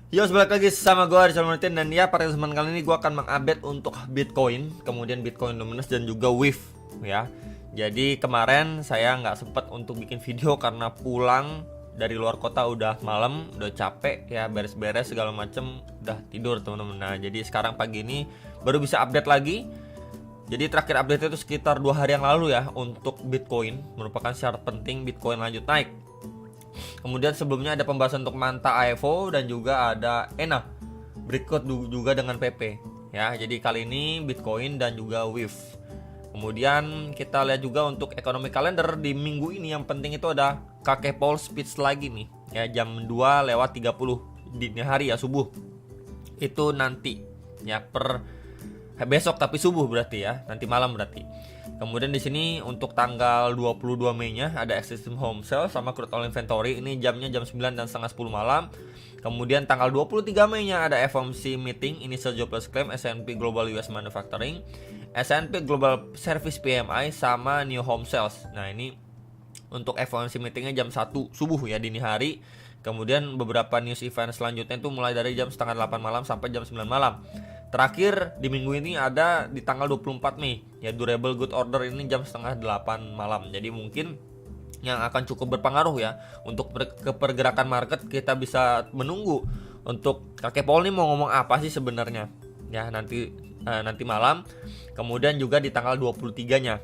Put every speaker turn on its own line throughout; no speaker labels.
Yo, balik lagi sama gue Rizal Martin. Dan ya, pada kesempatan kali ini gue akan mengupdate untuk Bitcoin, kemudian Bitcoin Dominance dan juga WIF ya. Jadi kemarin saya nggak sempet untuk bikin video karena pulang dari luar kota udah malam, udah capek ya, beres-beres segala macem, udah tidur teman-teman. Nah, jadi sekarang pagi ini baru bisa update lagi. Jadi terakhir update itu sekitar 2 hari yang lalu ya, untuk Bitcoin, merupakan syarat penting Bitcoin lanjut naik. Kemudian sebelumnya ada pembahasan untuk Manta AFO dan juga ada ENA berikut juga dengan PP ya. Jadi kali ini Bitcoin dan juga WIF. Kemudian kita lihat juga untuk ekonomi kalender di minggu ini, yang penting itu ada kakek Paul speech lagi nih ya, jam 2:30 dini hari ya, subuh. Itu nanti ya, besok tapi subuh berarti ya, nanti malam berarti. Kemudian di sini untuk tanggal 22 Mei-nya ada existing home sale sama crude oil inventory, ini jamnya jam 9 dan setengah 10 malam. Kemudian tanggal 23 Mei-nya ada FOMC meeting, initial jobless claim, S&P Global US Manufacturing, S&P Global Service PMI sama new home sales. Nah, ini untuk FOMC meetingnya jam 1 subuh ya, dini hari. Kemudian beberapa news event selanjutnya itu mulai dari jam setengah 8 malam sampai jam 9 malam. Terakhir di minggu ini ada di tanggal 24 Mei ya, durable good order ini jam setengah 8 malam. Jadi mungkin yang akan cukup berpengaruh ya untuk pergerakan market. Kita bisa menunggu untuk kakek Paul ini mau ngomong apa sih sebenarnya ya, nanti malam. Kemudian juga di tanggal 23-nya.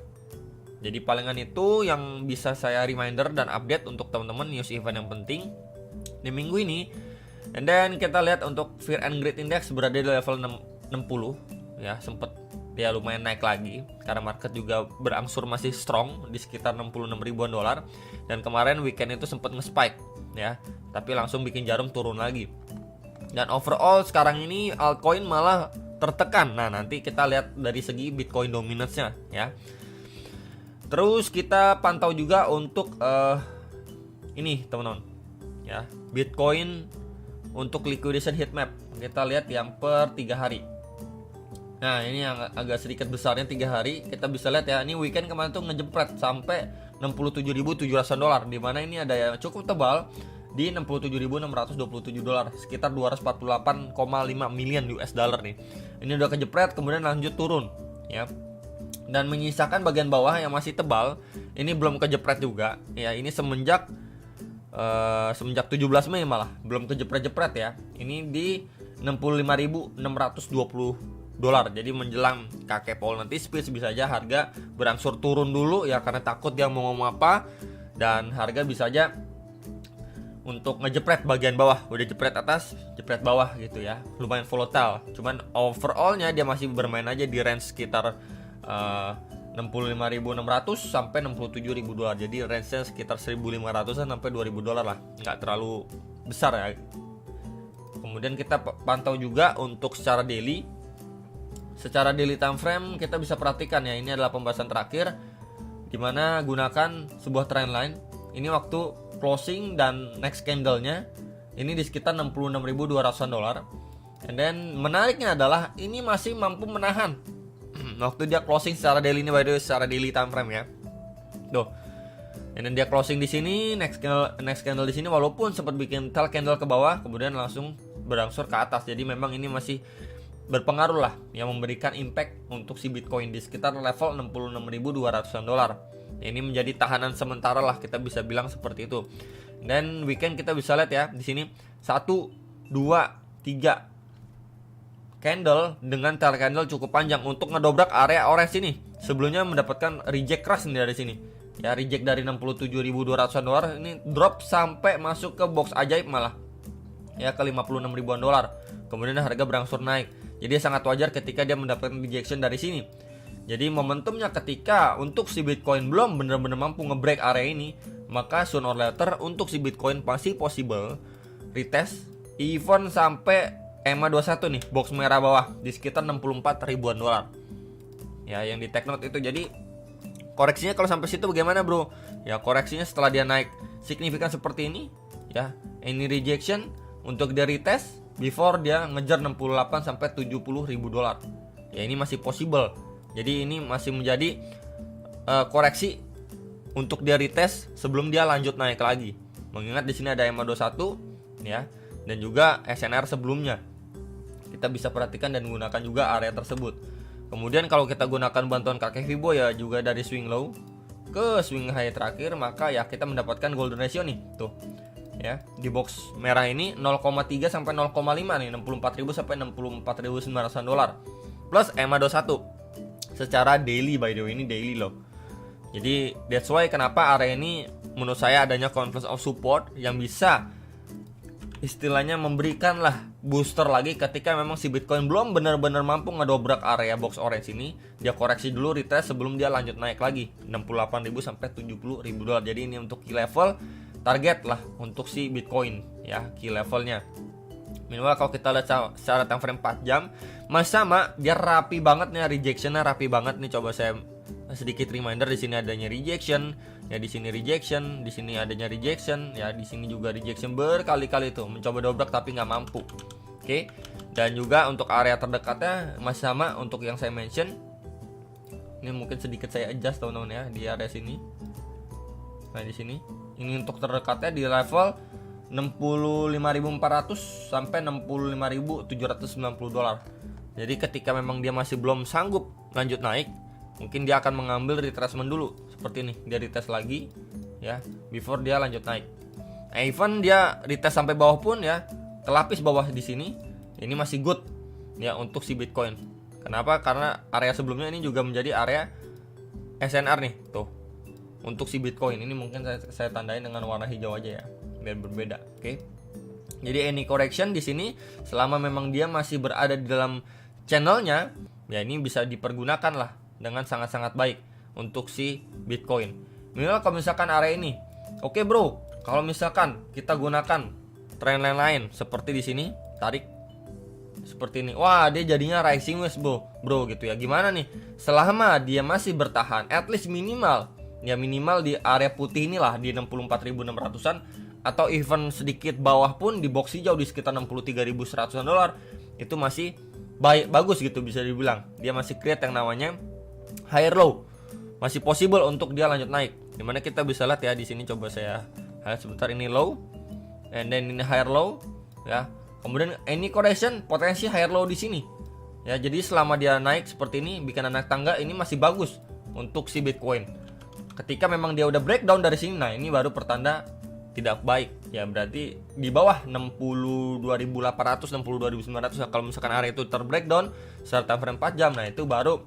Jadi palingan itu yang bisa saya reminder dan update untuk teman-teman news event yang penting di minggu ini. And then kita lihat untuk Fear and Greed Index berada di level 60 ya, sempet ya lumayan naik lagi karena market juga berangsur masih strong di sekitar 66 ribuan dolar. Dan kemarin weekend itu sempat nge-spike ya, tapi langsung bikin jarum turun lagi. Dan overall sekarang ini altcoin malah tertekan. Nah, nanti kita lihat dari segi Bitcoin dominance-nya ya. Terus kita pantau juga untuk ini teman-teman ya, Bitcoin untuk liquidation heatmap. Kita lihat yang per 3 hari. Nah, ini yang agak sedikit besarnya 3 hari. Kita bisa lihat ya, ini weekend kemarin tuh ngejepret sampai 67.700 dolar, di mana ini ada yang cukup tebal di 67.627 dolar, sekitar 248,5 million US dollar nih. Ini udah kejepret kemudian lanjut turun ya. Dan menyisakan bagian bawah yang masih tebal, ini belum kejepret juga ya. Ini semenjak 17 Mei malah belum kejepret-jepret ya. Ini di 65.620 dolar. Jadi menjelang kakek Paul nanti speech bisa aja harga berangsur turun dulu ya, karena takut dia mau ngomong apa. Dan harga bisa aja untuk ngejepret bagian bawah, udah jepret atas, jepret bawah gitu ya. Lumayan volatile. Cuman overallnya dia masih bermain aja di range sekitar 65.600 sampai 67.000 dolar. Jadi range-nya sekitar 1.500-an sampai 2.000 dolar lah. Nggak terlalu besar ya. Kemudian kita pantau juga untuk secara daily. Secara daily time frame kita bisa perhatikan ya, ini adalah pembahasan terakhir dimana gunakan sebuah trend line. Ini waktu closing dan next candle-nya ini di sekitar 66.200 dolar. And then menariknya adalah ini masih mampu menahan waktu dia closing secara daily ini, by the way, secara daily time frame ya. Tuh. And then dia closing di sini, next candle di sini, walaupun sempat bikin tail candle ke bawah, kemudian langsung berangsur ke atas. Jadi memang ini masih berpengaruh lah, yang memberikan impact untuk si Bitcoin di sekitar level 66.200 dolar. Ini menjadi tahanan sementara lah, kita bisa bilang seperti itu. Dan weekend kita bisa lihat ya, di sini 1, 2, 3 candle dengan tail candle cukup panjang untuk ngedobrak area orange ini. Sebelumnya mendapatkan reject crash dari sini. Ya, reject dari 67.200 dolar, ini drop sampai masuk ke box ajaib malah. Ya, ke 56 ribuan dolar. Kemudian harga berangsur naik. Jadi sangat wajar ketika dia mendapatkan rejection dari sini. Jadi momentumnya ketika untuk si Bitcoin belum benar-benar mampu nge-break area ini, maka sooner or later untuk si Bitcoin pasti possible retest even sampai EMA 21 nih, box merah bawah di sekitar 64 ribuan dolar. Ya, yang di take note itu. Jadi koreksinya kalau sampai situ bagaimana, bro? Ya, koreksinya setelah dia naik signifikan seperti ini ya, ini rejection untuk dia retest before dia ngejar 68 sampai 70 ribu dolar. Ya, ini masih possible. Jadi ini masih menjadi koreksi untuk dia retest sebelum dia lanjut naik lagi. Mengingat di sini ada EMA 21 ya. dan juga SNR sebelumnya. Kita bisa perhatikan dan gunakan juga area tersebut. Kemudian kalau kita gunakan bantuan kakek Fibo ya juga dari swing low ke swing high terakhir, maka ya kita mendapatkan golden ratio nih. Tuh. Ya, di box merah ini 0,3 sampai 0,5 nih, 64.000 sampai 64.900 dolar. Plus EMA 21 secara daily, by the way, ini daily loh. Jadi that's why kenapa area ini menurut saya adanya confluence of support yang bisa istilahnya memberikan lah booster lagi ketika memang si Bitcoin belum benar-benar mampu ngedobrak area box orange ini. Dia koreksi dulu, retest sebelum dia lanjut naik lagi 68.000 sampai 70.000 dolar. Jadi ini untuk key level target lah untuk si Bitcoin ya, key levelnya. Minimal kalau kita lihat secara time frame 4 jam masih sama, dia rapi banget nih, rejectionnya rapi banget nih. Coba saya sedikit reminder, di sini adanya rejection, ya di sini rejection, di sini adanya rejection, ya di sini juga rejection berkali-kali tuh, mencoba dobrak tapi nggak mampu. Oke. Dan juga untuk area terdekatnya masih sama untuk yang saya mention. Ini mungkin sedikit saya adjust teman-teman ya di area sini. Nah di sini, ini untuk terdekatnya di level 65.400 sampai 65.790 dolar. Jadi ketika memang dia masih belum sanggup lanjut naik, mungkin dia akan mengambil retracement dulu seperti ini. Dia retest lagi ya before dia lanjut naik. Nah, even dia retest sampai bawah pun ya, ke lapis bawah di sini, ini masih good ya untuk si Bitcoin. Kenapa? Karena area sebelumnya ini juga menjadi area SNR nih tuh. Untuk si Bitcoin ini mungkin saya tandain dengan warna hijau aja ya, biar berbeda. Oke. Jadi any correction di sini selama memang dia masih berada di dalam channelnya, ya ini bisa dipergunakan lah dengan sangat-sangat baik untuk si Bitcoin. Minimal kalau misalkan area ini, oke bro, kalau misalkan kita gunakan trendline lain seperti di sini, tarik seperti ini, wah dia jadinya rising wave bro gitu ya. Gimana nih? Selama dia masih bertahan, at least minimal di area putih inilah di 64.600-an atau even sedikit bawah pun di box hijau di sekitar 63.100 dolar, itu masih bagus gitu, bisa dibilang dia masih create yang namanya higher low, masih possible untuk dia lanjut naik. Dimana kita bisa lihat ya di sini, coba saya highlight sebentar, ini low and then ini higher low ya. Kemudian any correction potensi higher low di sini ya. Jadi selama dia naik seperti ini bikin anak tangga, ini masih bagus untuk si Bitcoin. Ketika memang dia udah breakdown dari sini, nah ini baru pertanda tidak baik ya, berarti di bawah 62.800 62.900 kalau misalkan area itu terbreakdown serta frame 4 jam, nah itu baru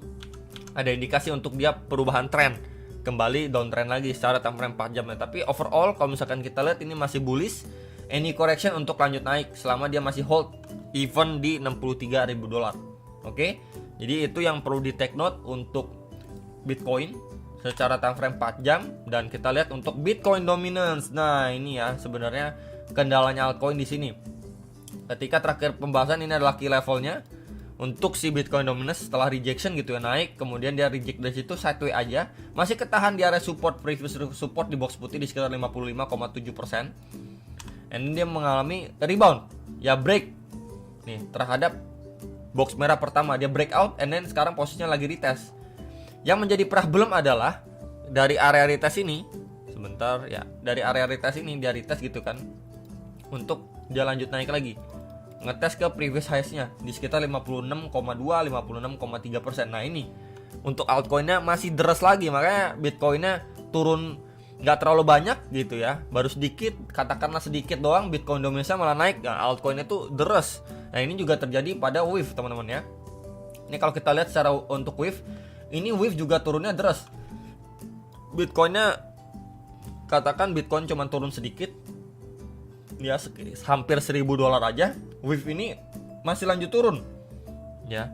ada indikasi untuk dia perubahan tren, kembali downtrend lagi secara time frame 4 jam. Nah, tapi overall kalau misalkan kita lihat ini masih bullish, any correction untuk lanjut naik selama dia masih hold even di 63.000 dolar. Oke. Jadi itu yang perlu di take note untuk Bitcoin secara time frame 4 jam. Dan kita lihat untuk Bitcoin dominance. Nah, ini ya sebenarnya kendalanya altcoin di sini. Ketika terakhir pembahasan, ini adalah key levelnya untuk si Bitcoin dominance setelah rejection gitu ya, naik kemudian dia reject dari situ sideways aja, masih ketahan di area support, previous support di box putih di sekitar 55,7%. And dia mengalami rebound ya, break nih terhadap box merah pertama, dia breakout and then sekarang posisinya lagi retest. Yang menjadi problem adalah dari area retest ini, sebentar ya, dari area retest ini dia retest gitu kan, untuk dia lanjut naik lagi, ngetes ke previous highs-nya di sekitar 56,2 56,3%. Nah ini untuk altcoinnya masih deres lagi, makanya Bitcoinnya turun nggak terlalu banyak gitu ya, baru sedikit, katakanlah sedikit doang, Bitcoin dominance malah naik. Nah, altcoinnya tuh deres. Nah ini juga terjadi pada wave teman-teman ya. Ini kalau kita lihat secara untuk wave, ini wave juga turunnya deres. Bitcoinnya, katakan Bitcoin cuma turun sedikit ya, hampir 1.000 dolar aja, wave ini masih lanjut turun ya.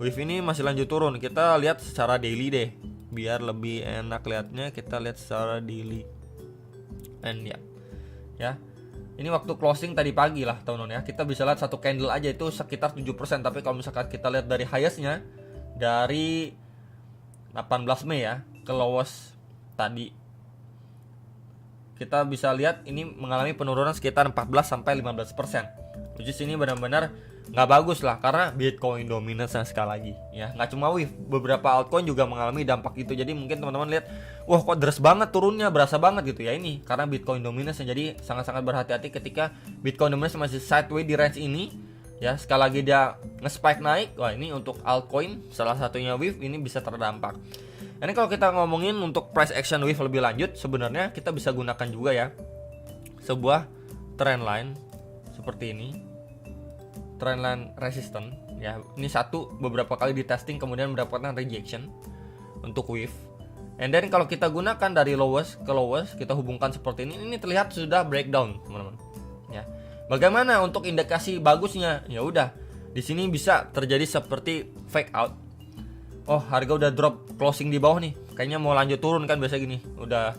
Wave ini masih lanjut turun. Kita lihat secara daily deh biar lebih enak lihatnya. Kita lihat secara daily and ya. Ini waktu closing tadi pagi lah teman-teman ya. Kita bisa lihat satu candle aja itu sekitar 7%. Tapi kalau misalkan kita lihat dari highest-nya dari 18 Mei ya ke lowest tadi, kita bisa lihat ini mengalami penurunan sekitar 14 sampai 15%. which is ini benar-benar nggak bagus lah, karena Bitcoin dominance sekali lagi ya. Nggak cuma WIF, beberapa altcoin juga mengalami dampak itu. Jadi mungkin teman-teman lihat, wah kok deres banget turunnya, berasa banget gitu ya. Ini karena Bitcoin dominance, jadi sangat-sangat berhati-hati ketika Bitcoin dominance masih sideways di range ini ya. Sekali lagi dia nge-spike naik, wah ini untuk altcoin salah satunya WIF ini bisa terdampak. Ini kalau kita ngomongin untuk price action WIF lebih lanjut, sebenarnya kita bisa gunakan juga ya sebuah trend line seperti ini, trend line resistance ya. Ini satu beberapa kali di testing kemudian mendapatkan rejection untuk WIF. And then kalau kita gunakan dari lowest ke lowest, kita hubungkan seperti ini terlihat sudah breakdown teman-teman ya. Bagaimana untuk indikasi bagusnya? Ya udah, di sini bisa terjadi seperti fake out. Oh, harga udah drop closing di bawah nih, kayaknya mau lanjut turun kan, biasa gini. Udah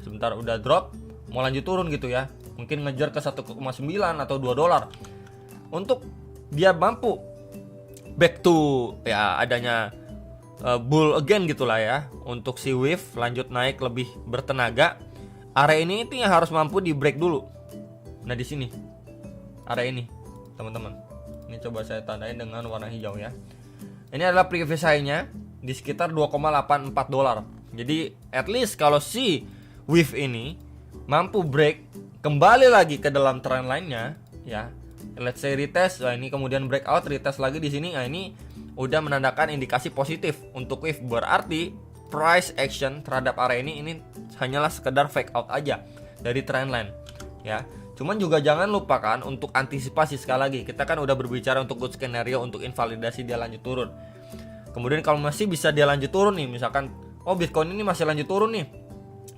sebentar udah drop, mau lanjut turun gitu ya. Mungkin ngejar ke 1,9 atau 2 dolar. Untuk dia mampu back to ya adanya bull again gitulah ya, untuk si WIF lanjut naik lebih bertenaga, area ini itu yang harus mampu di break dulu. Nah di sini area ini teman-teman, ini coba saya tandain dengan warna hijau ya. Ini adalah previous high-nya di sekitar 2,84 dolar. Jadi at least kalau si WIF ini mampu break kembali lagi ke dalam trend line-nya ya, let's say retest, nah ini kemudian breakout, retest lagi di sini, nah ini udah menandakan indikasi positif untuk WIF. Berarti price action terhadap area ini hanyalah sekedar fake out aja dari trend line ya. Cuman juga jangan lupakan untuk antisipasi. Sekali lagi kita kan udah berbicara untuk good scenario, untuk invalidasi dia lanjut turun. Kemudian kalau masih bisa dia lanjut turun nih, misalkan oh Bitcoin ini masih lanjut turun nih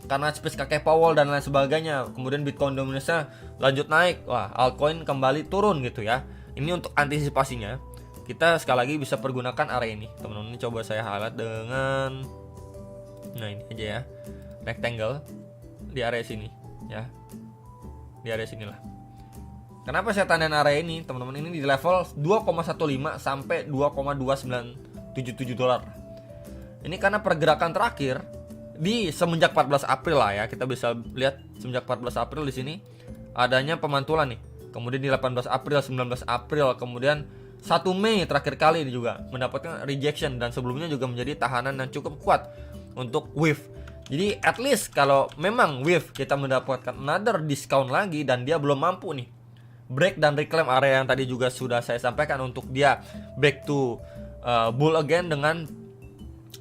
karena space kakek Powell dan lain sebagainya, kemudian Bitcoin dominance lanjut naik, wah altcoin kembali turun gitu ya. Ini untuk antisipasinya kita sekali lagi bisa pergunakan area ini teman-teman. Ini coba saya highlight dengan nah ini aja ya, rectangle di area sini ya, di area sinilah. Kenapa saya tandain area ini teman-teman? Ini di level 2,15 sampai 2,2977 dolar. Ini karena pergerakan terakhir di semenjak 14 April lah ya, kita bisa lihat semenjak 14 April di sini adanya pemantulan nih. Kemudian di 18 April, 19 April, kemudian 1 Mei terakhir kali ini juga mendapatkan rejection, dan sebelumnya juga menjadi tahanan yang cukup kuat untuk WIF. Jadi at least kalau memang WIF kita mendapatkan another discount lagi dan dia belum mampu nih break dan reclaim area yang tadi juga sudah saya sampaikan, untuk dia back to bull again dengan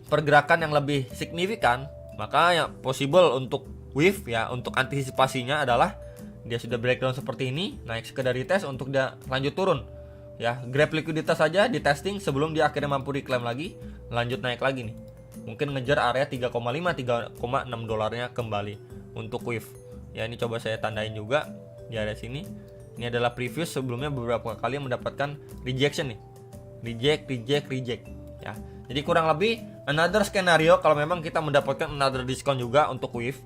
pergerakan yang lebih signifikan, maka yang possible untuk WIF ya, untuk antisipasinya adalah dia sudah breakdown seperti ini, naik sekedar retest untuk dia lanjut turun ya, grab likuiditas saja di testing sebelum dia akhirnya mampu reclaim lagi, lanjut naik lagi nih, mungkin ngejar area 3,5-3,6 dolarnya kembali untuk WIF ya. Ini coba saya tandain juga di area sini. Ini adalah previous sebelumnya beberapa kali mendapatkan rejection nih, reject ya. Jadi kurang lebih another scenario kalau memang kita mendapatkan another discount juga untuk WIF,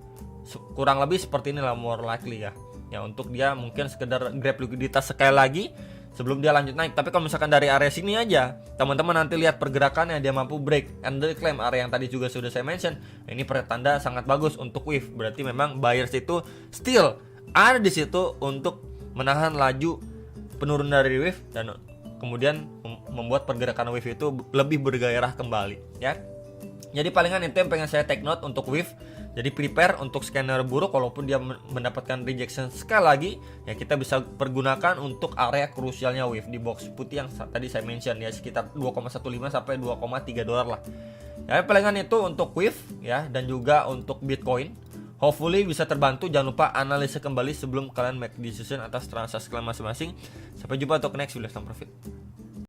kurang lebih seperti inilah more likely ya. Ya untuk dia mungkin sekedar grab likuiditas sekali lagi sebelum dia lanjut naik. Tapi kalau misalkan dari area sini aja, teman-teman nanti lihat pergerakannya, dia mampu break and reclaim area yang tadi juga sudah saya mention. Ini pertanda sangat bagus untuk WIF. Berarti memang buyers itu still ada di situ untuk menahan laju penurunan dari WIF dan kemudian membuat pergerakan WIF itu lebih bergairah kembali ya. Jadi palingan itu yang pengen saya take note untuk WIF. Jadi prepare untuk scanner buruk, walaupun dia mendapatkan rejection sekali lagi ya, kita bisa pergunakan untuk area krusialnya WIF di box putih yang tadi saya mention ya, sekitar 2,15 sampai 2,3 dolar lah. Ya palingan itu untuk WIF ya, dan juga untuk Bitcoin. Hopefully bisa terbantu. Jangan lupa analisa kembali sebelum kalian make decision atas transaksi kalian masing-masing. Sampai jumpa untuk next video. Stop profit.